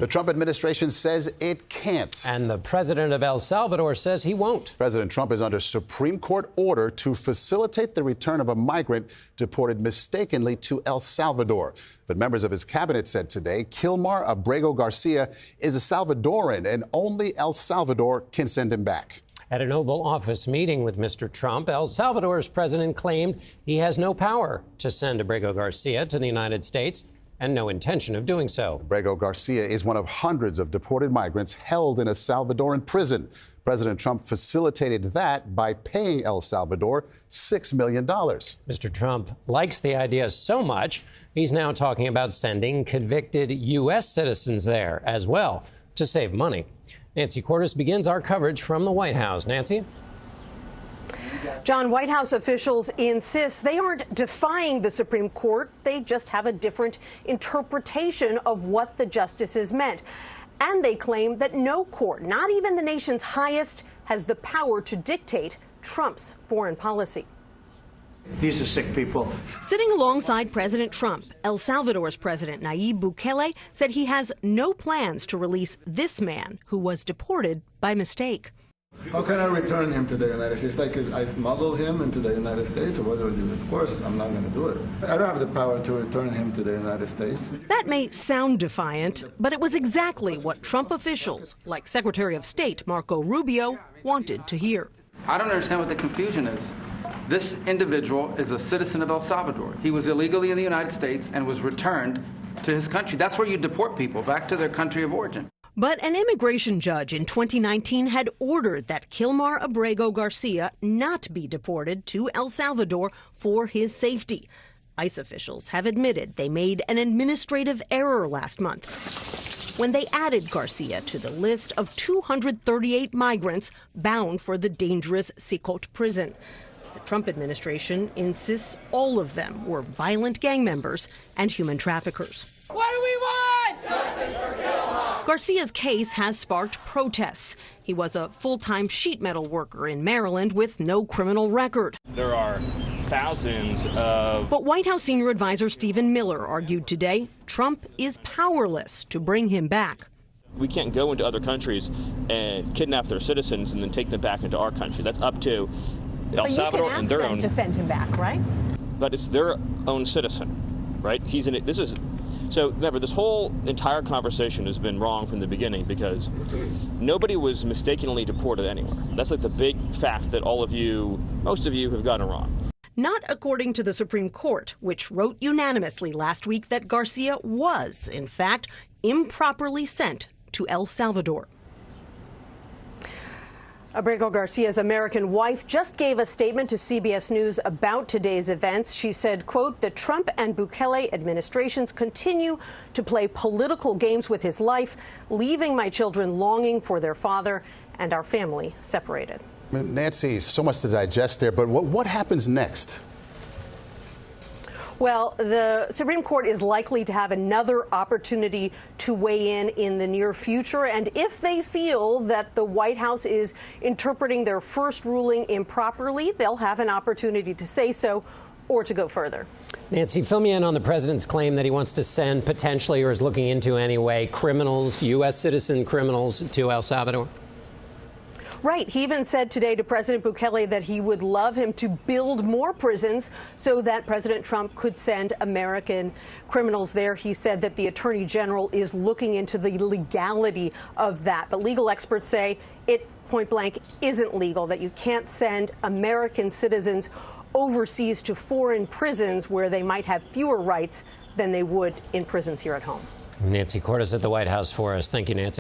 The Trump administration says it can't. And the president of El Salvador says he won't. President Trump is under Supreme Court order to facilitate the return of a migrant deported mistakenly to El Salvador. But members of his cabinet said today Kilmar Abrego Garcia is a Salvadoran and only El Salvador can send him back. At an Oval Office meeting with Mr. Trump, El Salvador's president claimed he has no power to send Abrego Garcia to the United States and no intention of doing so. Abrego Garcia is one of hundreds of deported migrants held in a Salvadoran prison. President Trump facilitated that by paying El Salvador $6 million. Mr. Trump likes the idea so much, he's now talking about sending convicted U.S. citizens there as well to save money. Nancy Cordes begins our coverage from the White House. Nancy? John, White House officials insist they aren't defying the Supreme Court. They just have a different interpretation of what the justices meant. And they claim that no court, not even the nation's highest, has the power to dictate Trump's foreign policy. These are sick people. Sitting alongside President Trump, El Salvador's President Nayib Bukele said he has no plans to release this man who was deported by mistake. How can I return him to the United States? Like, I smuggle him into the United States, or what do I do? Of course, I'm not going to do it. I don't have the power to return him to the United States. That may sound defiant, but it was exactly what Trump officials, like Secretary of State Marco Rubio, wanted to hear. I don't understand what the confusion is. This individual is a citizen of El Salvador. He was illegally in the United States and was returned to his country. That's where you deport people, back to their country of origin. But an immigration judge in 2019 had ordered that Kilmar Abrego Garcia not be deported to El Salvador for his safety. ICE officials have admitted they made an administrative error last month when they added Garcia to the list of 238 migrants bound for the dangerous Sicot prison. The Trump administration insists all of them were violent gang members and human traffickers. What do we want? Justice for Kilmar. Garcia's case has sparked protests. He was a full-time sheet metal worker in Maryland with no criminal record. There are thousands of... But White House senior advisor Stephen Miller argued today Trump is powerless to bring him back. We can't go into other countries and kidnap their citizens and then take them back into our country. That's up to El Salvador and their own. To send him back, right? But it's their own citizen, right? He's in it. This is so. Remember, this whole entire conversation has been wrong from the beginning because nobody was mistakenly deported anywhere. That's like the big fact that all of you, most of you, have gotten wrong. Not according to the Supreme Court, which wrote unanimously last week that Garcia was, in fact, improperly sent to El Salvador. Abrego Garcia's American wife just gave a statement to CBS News about today's events. She said, quote, the Trump and Bukele administrations continue to play political games with his life, leaving my children longing for their father and our family separated. Nancy, so much to digest there, but what happens next? Well, the Supreme Court is likely to have another opportunity to weigh in the near future. And if they feel that the White House is interpreting their first ruling improperly, they'll have an opportunity to say so or to go further. Nancy, fill me in on the president's claim that he wants to send potentially, or is looking into anyway, criminals, U.S. citizen criminals to El Salvador. Right. He even said today to President Bukele that he would love him to build more prisons so that President Trump could send American criminals there. He said that the Attorney General is looking into the legality of that. But legal experts say it point blank isn't legal, that you can't send American citizens overseas to foreign prisons where they might have fewer rights than they would in prisons here at home. Nancy Cordes at the White House for us. Thank you, Nancy.